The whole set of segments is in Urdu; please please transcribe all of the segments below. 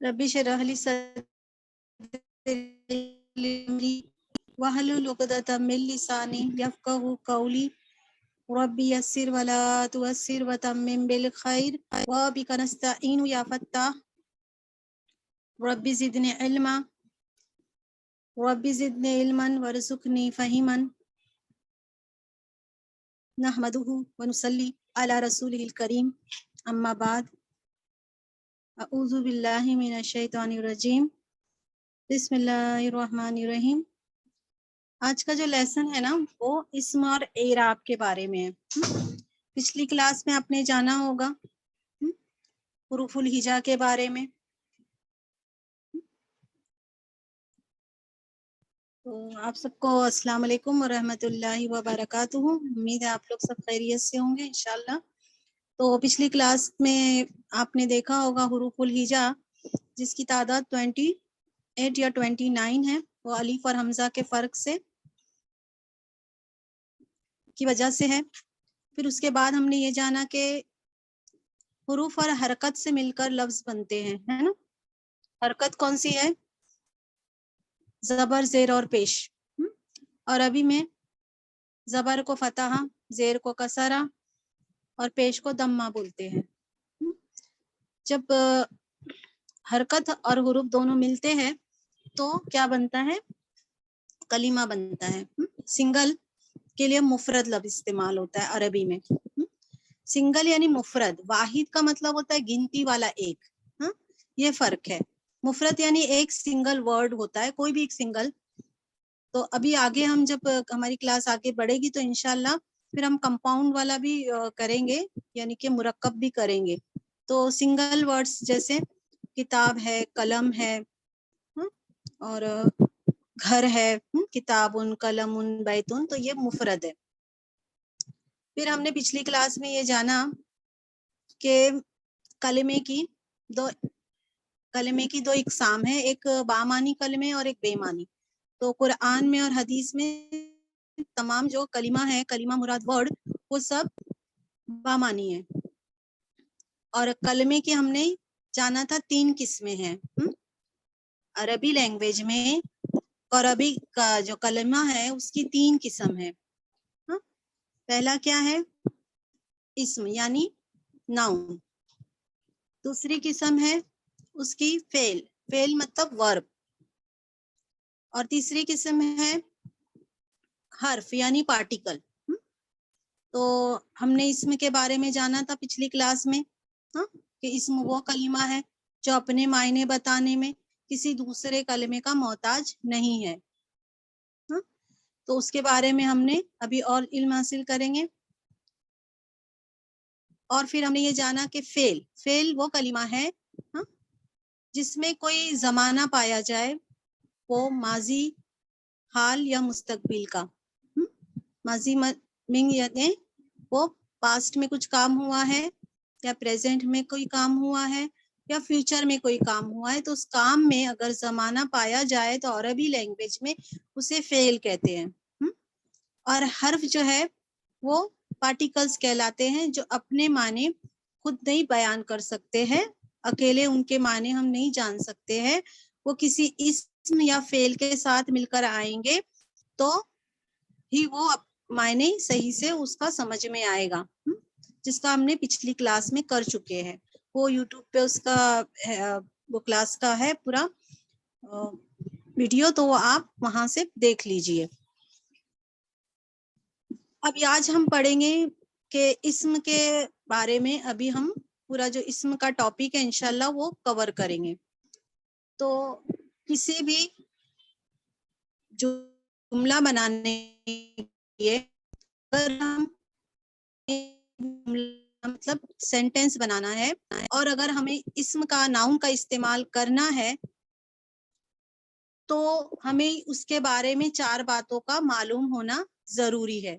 رب اشرح لي صدري واحلل عقدة من لساني يفقهوا قولي ربي يسر ولا تعسر وتمم بالخير وبك نستعين يا فتاح ربي زدني علما وارزقني فهما نحمده ونصلي على رسوله الكريم اما بعد اعوذ باللہ من الشیطان الرجیم بسم اللہ الرحمن الرحیم۔ آج کا جو لیسن ہے نا وہ اسم اور اعراب کے بارے میں ہے۔ پچھلی کلاس میں آپ نے جانا ہوگا حروف الہجا کے بارے میں، تو آپ سب کو السلام علیکم ورحمۃ اللہ وبرکاتہ۔ امید ہے آپ لوگ سب خیریت سے ہوں گے انشاءاللہ۔ تو پچھلی کلاس میں آپ نے دیکھا ہوگا حروف الہجا جس کی تعداد 28 یا 29 ہے، وہ الف اور حمزہ کے فرق سے کی وجہ سے ہے۔ پھر اس کے بعد ہم نے یہ جانا کہ حروف اور حرکت سے مل کر لفظ بنتے ہیں، ہے نا۔ حرکت کون سی ہے؟ زبر، زیر اور پیش۔ اور ابھی میں زبر کو فتحہ، زیر کو کسرہ اور پیش کو دمہ بولتے ہیں۔ جب حرکت اور حروف دونوں ملتے ہیں تو کیا بنتا ہے؟ کلمہ بنتا ہے۔ سنگل کے لیے مفرد لفظ استعمال ہوتا ہے عربی میں۔ سنگل یعنی مفرد، واحد کا مطلب ہوتا ہے گنتی والا ایک، یہ فرق ہے۔ مفرد یعنی ایک سنگل ورڈ ہوتا ہے، کوئی بھی ایک سنگل۔ تو ابھی آگے ہم جب ہماری کلاس آگے بڑھے گی تو انشاءاللہ پھر ہم کمپاؤنڈ والا بھی کریں گے، یعنی کہ مرکب بھی کریں گے۔ تو سنگل ورڈز جیسے کتاب ہے، قلم ہے، اور گھر ہے، کتابن، قلمن، بیتن، تو یہ مفرد ہے۔ پھر ہم نے پچھلی کلاس میں یہ جانا کہ کلمے کی دو اقسام ہیں، ایک بامانی کلمے اور ایک بے معنی۔ تو قرآن میں اور حدیث میں تمام جو کلمہ ہے، کلمہ مراد ورڈ، وہ سب بامانی ہے۔ اور کلمے کی ہم نے جانا تھا 3 قسمیں ہیں۔ عربی لینگویج میں عربی کا جو کلمہ ہے اس کی 3 قسم ہے۔ پہلا کیا ہے؟ اسم یعنی ناؤن۔ دوسری قسم ہے اس کی فعل مطلب ورب۔ اور تیسری قسم ہے حرف یعنی پارٹیکل۔ تو ہم نے اسم کے بارے میں جانا تھا پچھلی کلاس میں، کہ اسم وہ کلمہ ہے جو اپنے معنی بتانے میں کسی دوسرے کلمے کا محتاج نہیں ہے۔ تو اس کے بارے میں ہم نے ابھی اور علم حاصل کریں گے۔ اور پھر ہم نے یہ جانا کہ فعل وہ کلمہ ہے جس میں کوئی زمانہ پایا جائے، وہ ماضی، حال یا مستقبل کا۔ ماضی میں یعنی وہ پاسٹ میں کچھ کام ہوا ہے، یا پریزنٹ میں کوئی کام ہوا ہے، یا فیوچر میں کوئی کام ہوا ہے، تو اس کام میں اگر زمانہ پایا جائے تو عربی لینگویج میں اسے فعل کہتے ہیں۔ اور حرف جو ہے وہ پارٹیکلز کہلاتے ہیں، جو اپنے معنی خود نہیں بیان کر سکتے ہیں، اکیلے ان کے معنی ہم نہیں جان سکتے ہیں، وہ کسی اسم یا فعل کے ساتھ مل کر آئیں گے تو ہی وہ معنی صحیح سے اس کا سمجھ میں آئے گا، جس کا ہم نے پچھلی کلاس میں کر چکے ہیں۔ وہ یوٹیوب پہ اس کا وہ کلاس کا ہے پورا ویڈیو، تو وہ آپ وہاں سے دیکھ لیجئے۔ ابھی آج ہم پڑھیں گے کہ اسم کے بارے میں، ابھی ہم پورا جو اسم کا ٹاپک ہے انشاءاللہ وہ کور کریں گے۔ تو کسی بھی جملہ بنانے کے لیے اگر ہم مطلب سینٹینس بنانا ہے، اور اگر ہمیں اسم کا، ناؤن کا استعمال کرنا ہے تو ہمیں اس کے بارے میں 4 باتوں کا معلوم ہونا ضروری ہے۔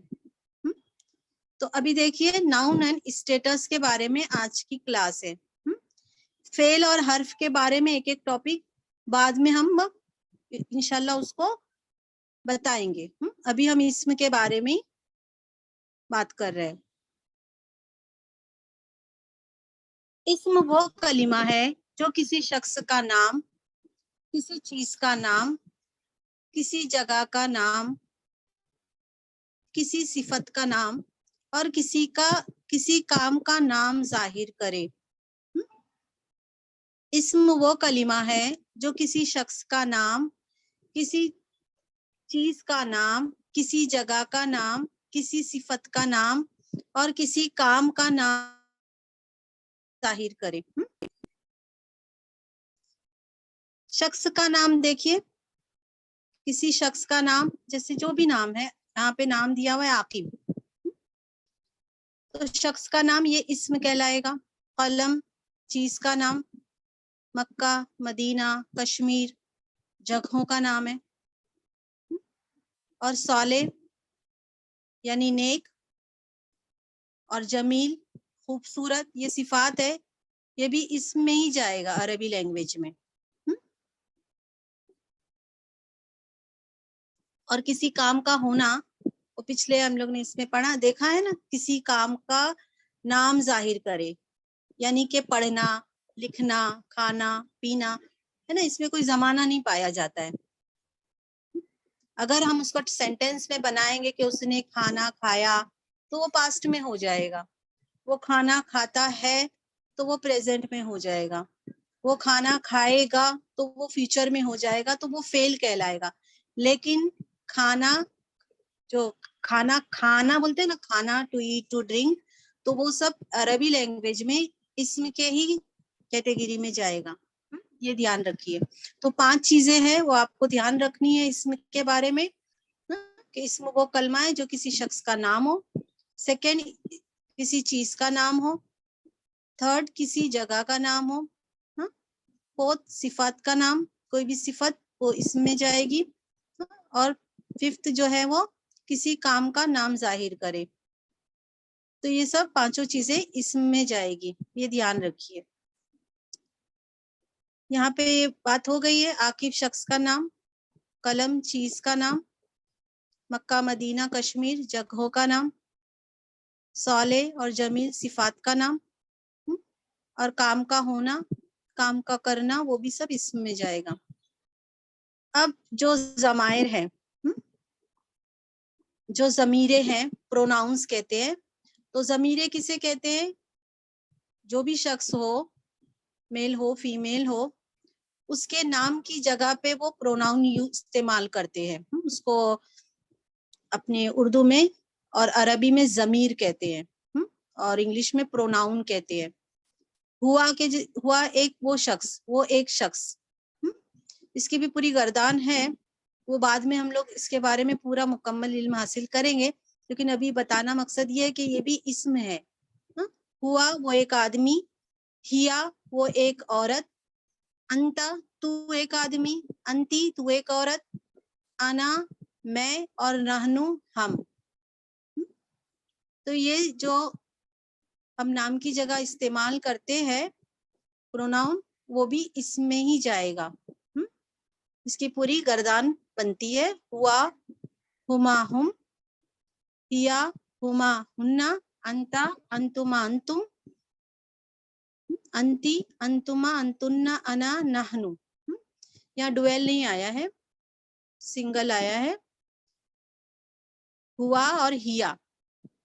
تو ابھی دیکھیے ناؤن اینڈ اسٹیٹس کے بارے میں آج کی کلاس ہے۔ فعل اور حرف کے بارے میں ایک ایک ٹاپک بعد میں ہم انشاءاللہ اس کو بتائیں گے۔ ابھی ہم اسم کے بارے میں بات کر رہے ہیں۔ اسم وہ کلمہ ہے جو کسی شخص کا نام، کسی چیز کا نام، کسی جگہ کا نام، کسی صفت کا نام اور کسی کام کا نام ظاہر کرے۔ اسم وہ کلمہ ہے جو کسی شخص کا نام، کسی چیز کا نام، کسی جگہ کا نام، کسی صفت کا نام اور کسی کام کا نام ظاہر کرے۔ شخص کا نام دیکھیے، کسی شخص کا نام، جیسے جو بھی نام ہے، یہاں پہ نام دیا ہوا ہے عاقب، تو شخص کا نام یہ اسم کہلائے گا۔ قلم چیز کا نام، مکہ، مدینہ، کشمیر جگہوں کا نام ہے، اور صالح یعنی نیک، اور جمیل خوبصورت، یہ صفات ہے، یہ بھی اسم میں ہی جائے گا عربی لینگویج میں۔ اور کسی کام کا ہونا، وہ پچھلے ہم لوگ نے اس میں پڑھا دیکھا ہے نا، کسی کام کا نام ظاہر کرے، یعنی کہ پڑھنا، لکھنا، کھانا، پینا ہے نا، اس میں کوئی زمانہ نہیں پایا جاتا ہے۔ اگر ہم اس کو سینٹینس میں بنائیں گے کہ اس نے کھانا کھایا تو وہ پاسٹ میں ہو جائے گا، وہ کھانا کھاتا ہے تو وہ پریزنٹ میں ہو جائے گا، وہ کھانا کھائے گا تو وہ فیوچر میں ہو جائے گا، تو وہ فعل کہلائے گا۔ لیکن کھانا، جو کھانا بولتے ہیں نا، کھانا، ٹو ایٹ، ٹو ڈرنک، تو وہ سب عربی لینگویج میں اسم کے ہی کیٹیگری میں جائے گا، یہ دھیان رکھیے۔ تو 5 چیزیں ہیں وہ آپ کو دھیان رکھنی ہے اسم کے بارے میں، کہ اسم وہ کلمہ ہے جو کسی شخص کا نام ہو، سیکنڈ کسی چیز کا نام ہو، تھرڈ کسی جگہ کا نام ہو، فورتھ صفات کا نام، کوئی بھی صفت وہ اسم میں جائے گی، اور ففتھ جو ہے وہ کسی کام کا نام ظاہر کرے۔ تو یہ سب 5 چیزیں اسم میں جائے گی، یہ دھیان رکھیے۔ یہاں پہ بات ہو گئی ہے عاقب شخص کا نام، قلم چیز کا نام، مکہ، مدینہ، کشمیر جگہوں کا نام، صالح اور جمیل صفات کا نام، اور کام کا ہونا، کام کا کرنا، وہ بھی سب اسم میں جائے گا۔ اب جو ضمائر ہیں، جو ضمیریں ہیں، پروناؤنس کہتے ہیں، تو ضمیریں کسے کہتے ہیں؟ جو بھی شخص ہو، میل ہو فیمیل ہو، اس کے نام کی جگہ پہ وہ پروناؤن استعمال کرتے ہیں، اس کو اپنے اردو میں اور عربی میں ضمیر کہتے ہیں، اور انگلش میں پروناؤن کہتے ہیں۔ ہوا ایک وہ شخص، وہ ایک شخص، اس کی بھی پوری گردان ہے، وہ بعد میں ہم لوگ اس کے بارے میں پورا مکمل علم حاصل کریں گے، لیکن ابھی بتانا مقصد یہ ہے کہ یہ بھی اسم ہے۔ ہوا وہ ایک آدمی، ہیا وہ ایک عورت، انتا تو ایک آدمی، انتی تو ایک عورت، انا میں، اور نحنو ہم۔ تو یہ جو ہم نام کی جگہ استعمال کرتے ہیں پروناؤن، وہ بھی اس میں ہی جائے گا، اس کی پوری گردان بنتی ہے۔ ہوا ہما ہم، ہیا ہما ہننا، انتا انتما انتم، انتی انتما انتنا، انا نحنو۔ یہاں ڈویل نہیں آیا ہے، سنگل آیا ہے۔ ہوا اور ہیا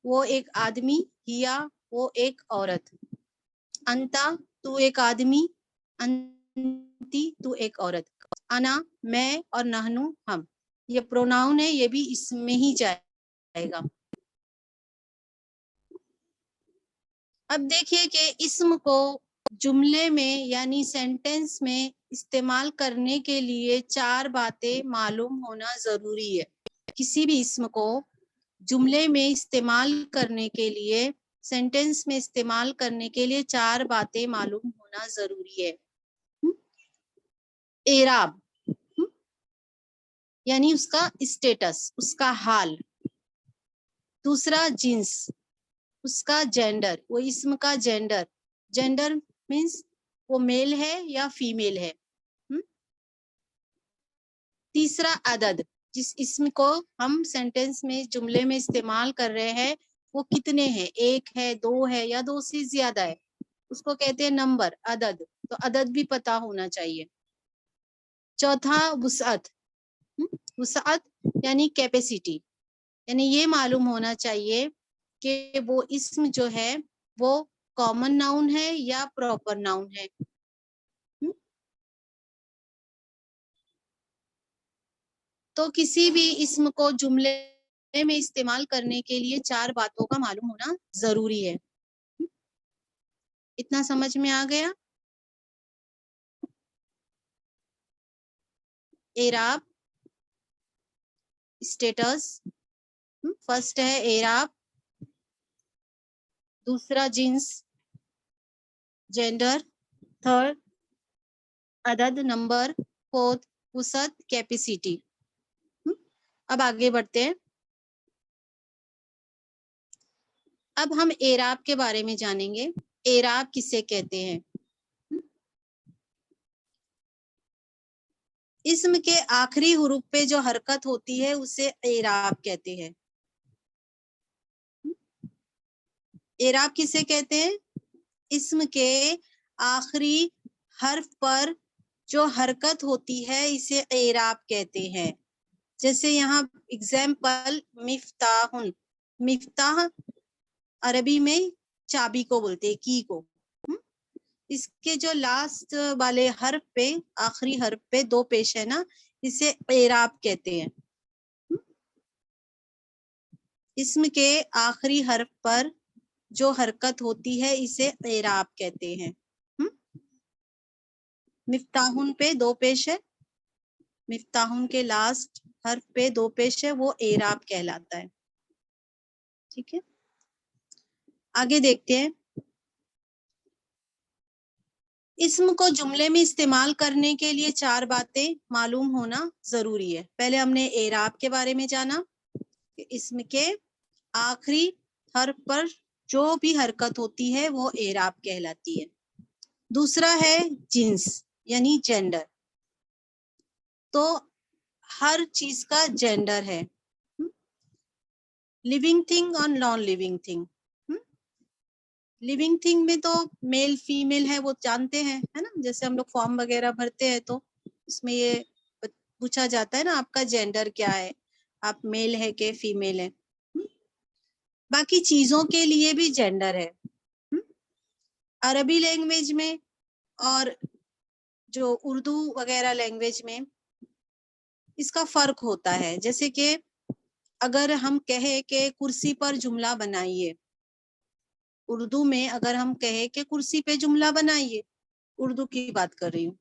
وہ ایک آدمی، ہیا وہ ایک عورت، انتا تو ایک آدمی، انتی تو ایک عورت، انا میں، اور نحنو ہم، یہ پروناؤن ہے، یہ بھی اس میں ہی جائے گا۔ اب دیکھیے کہ اسم کو جملے میں یعنی سینٹینس میں استعمال کرنے کے لیے 4 باتیں معلوم ہونا ضروری ہے۔ کسی بھی اسم کو جملے میں استعمال کرنے کے لیے، سینٹینس میں استعمال کرنے کے لیے 4 باتیں معلوم ہونا ضروری ہے۔ اعراب یعنی اس کا اسٹیٹس، اس کا حال۔ دوسرا جنس، اس کا جینڈر، وہ اسم کا جینڈر، جینڈر مینس وہ میل ہے یا فیمیل ہے۔ تیسرا عدد، جس اسم کو ہم سینٹینس میں جملے میں استعمال کر رہے ہیں وہ کتنے ہیں، 1 ہے، 2 ہے، یا 2 سے زیادہ ہے، اس کو کہتے ہیں نمبر، عدد۔ تو عدد بھی پتا ہونا چاہیے. چوتھا وسعت. وسعت یعنی کیپیسٹی، یعنی یہ معلوم ہونا چاہیے کہ وہ اسم جو ہے وہ کامن ناؤن ہے یا پراپر ناؤن ہے. تو کسی بھی اسم کو جملے میں استعمال کرنے کے لیے 4 باتوں کا معلوم ہونا ضروری ہے. اتنا سمجھ میں آ گیا؟ اعراب، اسٹیٹس، فرسٹ ہے اعراب، دوسرا جنس جینڈر، تھرڈ عدد نمبر، فورتھ وسعت کیپیسٹی. اب آگے بڑھتے ہیں. اب ہم اعراب کے بارے میں جانیں گے. اعراب کسے کہتے ہیں؟ اسم کے آخری حروف پہ جو حرکت ہوتی ہے اسے اعراب کہتے ہیں. اعراب کسے کہتے ہیں؟ اسم کے آخری حرف پر جو حرکت ہوتی ہے اسے اعراب کہتے ہیں. جیسے یہاں اگزامپل مفتاح. مفتاح عربی میں چابی کو بولتے ہیں، کی کو. اس کے جو لاسٹ والے حرف پہ، آخری حرف پہ 2 پیش ہے نا، اسے اعراب کہتے ہیں. اسم کے آخری حرف پر جو حرکت ہوتی ہے اسے اعراب کہتے ہیں. مفتاحن پہ 2 پیش ہے، مفتاحن کے لاسٹ حرف پہ 2 پیش ہے، وہ اعراب کہلاتا ہے. ٹھیک ہے، آگے دیکھتے ہیں. اسم کو جملے میں استعمال کرنے کے لیے 4 باتیں معلوم ہونا ضروری ہے. پہلے ہم نے اعراب کے بارے میں جانا کہ اسم کے آخری حرف پر جو بھی حرکت ہوتی ہے وہ اعراب کہلاتی ہے. دوسرا ہے جنس یعنی جینڈر. تو ہر چیز کا جینڈر ہے. لیونگ تھنگ اور non living thing. Living thing میں تو میل فیمیل ہے وہ جانتے ہیں، ہے نا. جیسے ہم لوگ فارم وغیرہ بھرتے ہیں تو اس میں یہ پوچھا جاتا ہے نا آپ کا جینڈر کیا ہے، آپ میل ہے کہ فیمیل ہے. باقی چیزوں کے لیے بھی جینڈر ہے. عربی لینگویج میں اور جو اردو وغیرہ لینگویج میں اس کا فرق ہوتا ہے. جیسے کہ اگر ہم کہیں کہ کرسی پر جملہ بنائیے، اردو میں اگر ہم کہیں کہ کرسی پہ جملہ بنائیے، اردو کی بات کر رہی ہوں،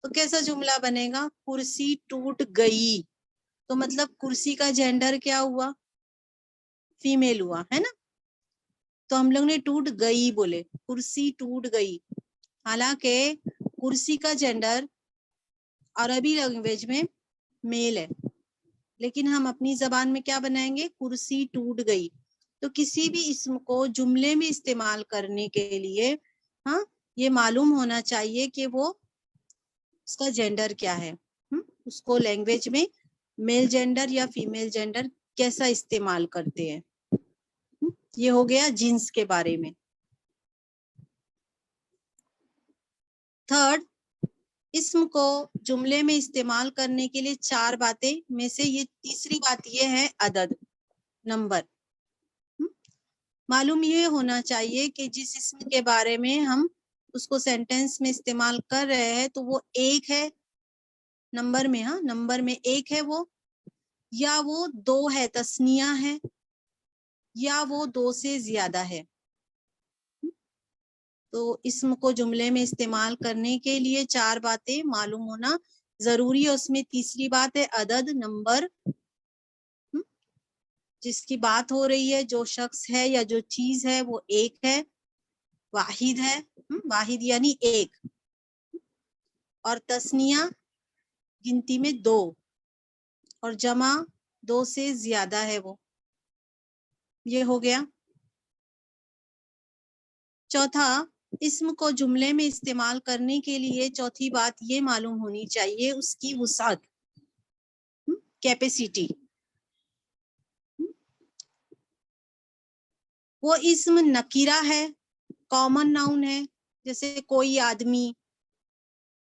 تو کیسا جملہ بنے گا؟ کرسی ٹوٹ گئی. تو مطلب کرسی کا جینڈر کیا ہوا؟ فیمیل ہوا، ہے نا. تو ہم لوگ نے ٹوٹ گئی بولے، کرسی ٹوٹ گئی. حالانکہ کرسی کا جینڈر عربی لینگویج میں میل ہے، لیکن ہم اپنی زبان میں کیا بنائیں گے؟ کرسی ٹوٹ گئی. تو کسی بھی اسم کو جملے میں استعمال کرنے کے لیے یہ معلوم ہونا چاہیے کہ وہ اس کا جینڈر کیا ہے. اس کو لینگویج میں میل جینڈر یا فیمیل جینڈر کیسا استعمال کرتے ہیں. یہ ہو گیا جنس کے بارے میں. تھرڈ، اسم کو جملے میں استعمال کرنے کے لیے 4 باتیں میں سے یہ تیسری بات یہ ہے عدد نمبر. معلوم یہ ہونا چاہیے کہ جس اسم کے بارے میں ہم اس کو سینٹینس میں استعمال کر رہے ہیں تو وہ 1 ہے نمبر میں، نمبر میں 1 ہے وہ، یا وہ 2 ہے، تثنیہ ہے، یا وہ 2 سے زیادہ ہے. تو اسم کو جملے میں استعمال کرنے کے لیے 4 باتیں معلوم ہونا ضروری ہے. اس میں تیسری بات ہے عدد نمبر. جس کی بات ہو رہی ہے، جو شخص ہے یا جو چیز ہے وہ 1 ہے، واحد ہے. واحد یعنی 1. اور تثنیہ گنتی میں 2، اور جمع 2 سے زیادہ ہے وہ. یہ ہو گیا. چوتھا، اسم کو جملے میں استعمال کرنے کے لیے چوتھی بات یہ معلوم ہونی چاہیے اس کی وسعت، کیپیسٹی. وہ اسم نکیرہ ہے، کامن ناؤن ہے، جیسے کوئی آدمی،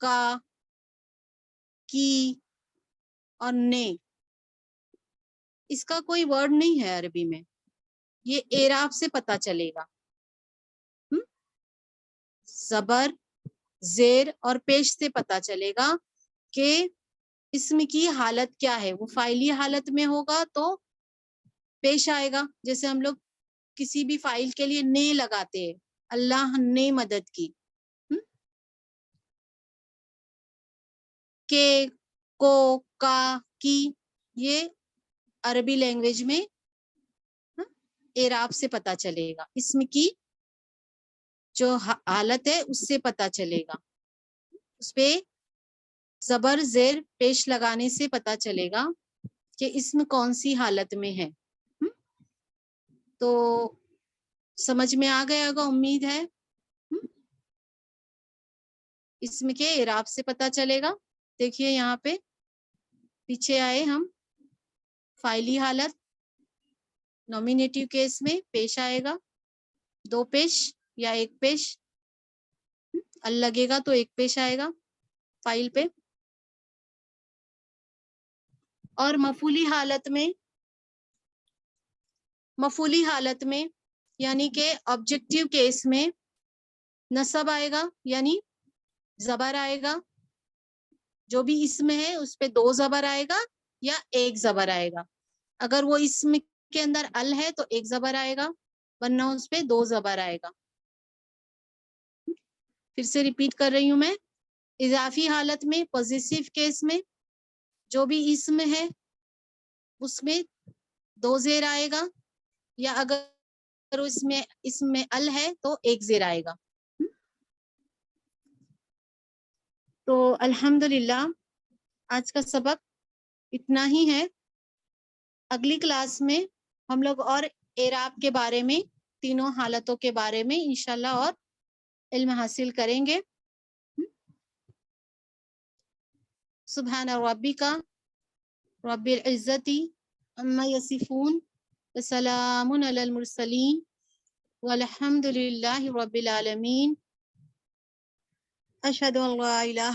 کا, کی اور نے، اس کا کوئی ورڈ نہیں ہے عربی میں، یہ اعراب سے پتہ چلے گا. زبر، زیر اور پیش سے پتہ چلے گا کہ اسم کی حالت کیا ہے. وہ فاعلی حالت میں ہوگا تو پیش آئے گا، جیسے ہم لوگ کسی بھی فائل کے لیے نے لگاتے ہیں، اللہ نے مدد کی. کے، کو، کا، کی، یہ عربی لینگویج میں اعراب سے پتہ چلے گا. اسم کی جو حالت ہے اس سے پتہ چلے گا، اس پہ زبر زیر پیش لگانے سے پتہ چلے گا کہ اسم کون سی حالت میں ہے. تو سمجھ میں آ گیا ہوگا، امید ہے. اسم کے اعراب سے پتہ چلے گا. دیکھیے یہاں پہ پیچھے آئے ہم، فائلی حالت نومینیٹیو کیس میں پیش آئے گا، دو پیش یا ایک پیش، ال لگے گا تو ایک پیش آئے گا فائل پہ. اور مفعولی حالت میں یعنی کہ آبجیکٹیو کیس میں نصب آئے گا، یعنی زبر آئے گا. جو بھی اسم ہے اس پہ دو زبر آئے گا یا ایک زبر آئے گا. اگر وہ اسم کے اندر ال ہے تو ایک زبر آئے گا، ورنہ اس پہ دو زبر آئے گا. پھر سے ریپیٹ کر رہی ہوں میں، اضافی حالت میں پوزیسیو کیس میں جو بھی اسم ہے اس میں دو زیر آئے گا، یا اگر اس میں ال ہے تو ایک زیر آئے گا. تو الحمدللہ آج کا سبق اتنا ہی ہے. اگلی کلاس میں ہم لوگ اور اعراب کے بارے میں، تینوں حالتوں کے بارے میں انشاءاللہ اور علم حاصل کریں گے. سبحان ربک رب العزت عما یصفون وسلام علی المرسلین والحمد للہ رب العالمین. اشہد ان لا الہ